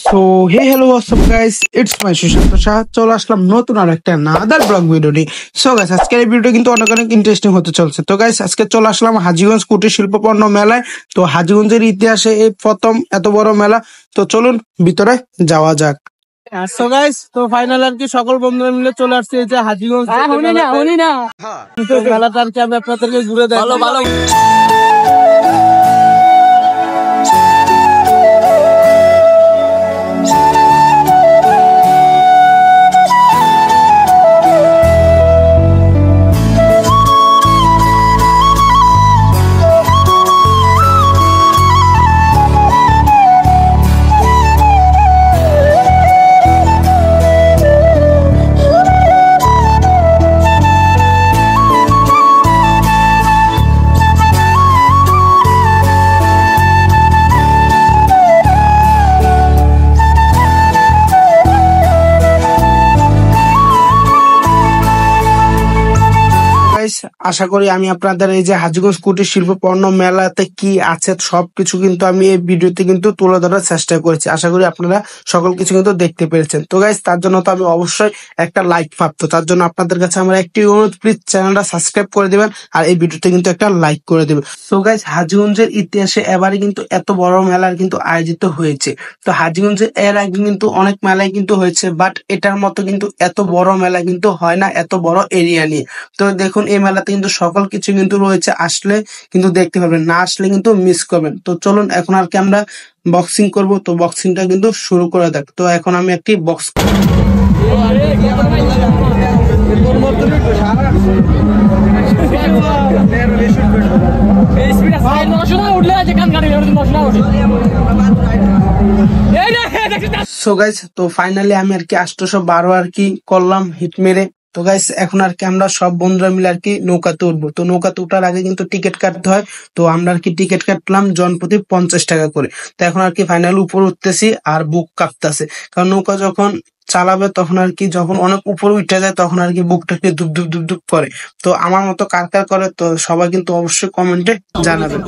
So hey hello WhatsApp guys, it's my Sushant Shah. চলে আসলাম নতুন আর একটা নাদার ব্লগ ভিডিও নিয়ে। সো গাইস, আজকের এই ভিডিওটা কিন্তু অনেক অনেক ইন্টারেস্টিং হতে চলছে। তো গাইস, আজকে চলে আসলাম হাজীগঞ্জ কুটির শিল্প পণ্য মেলায়। তো হাজীগঞ্জের ইতিহাসে এই প্রথম এত বড় মেলা। তো চলুন ভিতরে যাওয়া যাক। সো গাইস, তো ফাইনাল আর কি সকল বন্ধুরা মিলে চলে আসছে এই যে হাজীগঞ্জ মেলাটা আর কি আমি আপনাদেরকে ঘুরে দেখাবো। আশা করি আমি আপনাদের এই যে হাজীগঞ্জ কুটির শিল্প পণ্য মেলাতে কি আছে সবকিছু কিন্তু আমি এই ভিডিওতে কিন্তু তুলে ধরার চেষ্টা করেছি। আশা করি আপনারা সকল কিছু কিন্তু দেখতে পেরেছেন। তো গাইস, তার জন্য তো আমি অবশ্যই একটা লাইক পাবো। তার জন্য আপনাদের কাছে আমার একটি অনুরোধ, প্লিজ চ্যানেলটা সাবস্ক্রাইব করে দিবেন আর এই ভিডিওতে কিন্তু একটা লাইক করে দিবেন। সো গাইস, হাজীগঞ্জের ইতিহাসে এবারে কিন্তু এত বড় মেলার কিন্তু আয়োজিত হয়েছে। তো হাজীগঞ্জে এর আগে কিন্তু অনেক মেলায় কিন্তু হয়েছে, বাট এটার মতো কিন্তু এত বড় মেলা কিন্তু হয় না এত বড় এরিয়া নিয়ে। তো দেখুন, এই মেলাতে কিন্তু সকল কিছু কিন্তু রয়েছে, আসলে কিন্তু দেখতে পাবেন, না আসলে কিন্তু মিস করবেন। তো চলুন এখন আর কি আমরা বক্সিং করব। তো বক্সিংটা কিন্তু শুরু করে দেখ। তো এখন আমি একটি বক্স সো গাইস, তো ফাইনালি আমি আর কি 812 আর কি করলাম হিট মেরে। তো গাইস, এখন আর কি আমরা সব বন্ধুরা মিলে আর কি নৌকাতে উঠবো। তো নৌকাতে উঠার আগে কিন্তু টিকিট কাটতে হয়। তো আমরা আর কি টিকিট কাটলাম জনপ্রতি 50 টাকা করে। তো এখন আর কি ফাইনাল উপর উঠতেছি আর বুক কাঁপতেছে, কারণ নৌকা যখন চালাবে তখন আর কি যখন অনেক উপরে উঠে যায় তখন আর কি বুকটাকে ধুপ ধুপ ধুপ ধুপ করে। তো আমার মতো কার কার করে, তো সবাই কিন্তু অবশ্যই কমেন্টে জানাবেন।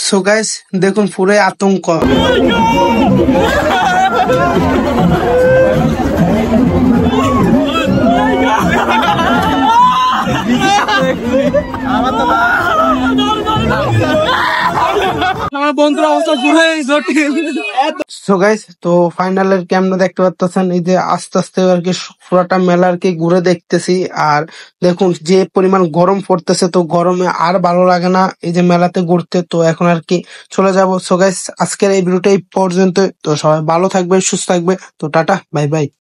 সো গাইস, দেখুন পুরো আতঙ্ক। সো গাইস, তো ফাইনালের কি আমরা দেখতে পাচ্ছেন এই যে আস্তে আস্তে আর কি পুরাটা মেলা আর কি ঘুরে দেখতেছি। আর দেখুন যে পরিমাণ গরম পড়তেছে, তো গরমে আর ভালো লাগে না এই যে মেলাতে ঘুরতে। তো এখন আর কি চলে যাব। সো গাইস, আজকের এই ভিডিওটা এই পর্যন্ত। তো সবাই ভালো থাকবে, সুস্থ থাকবে। তো টাটা, বাই বাই।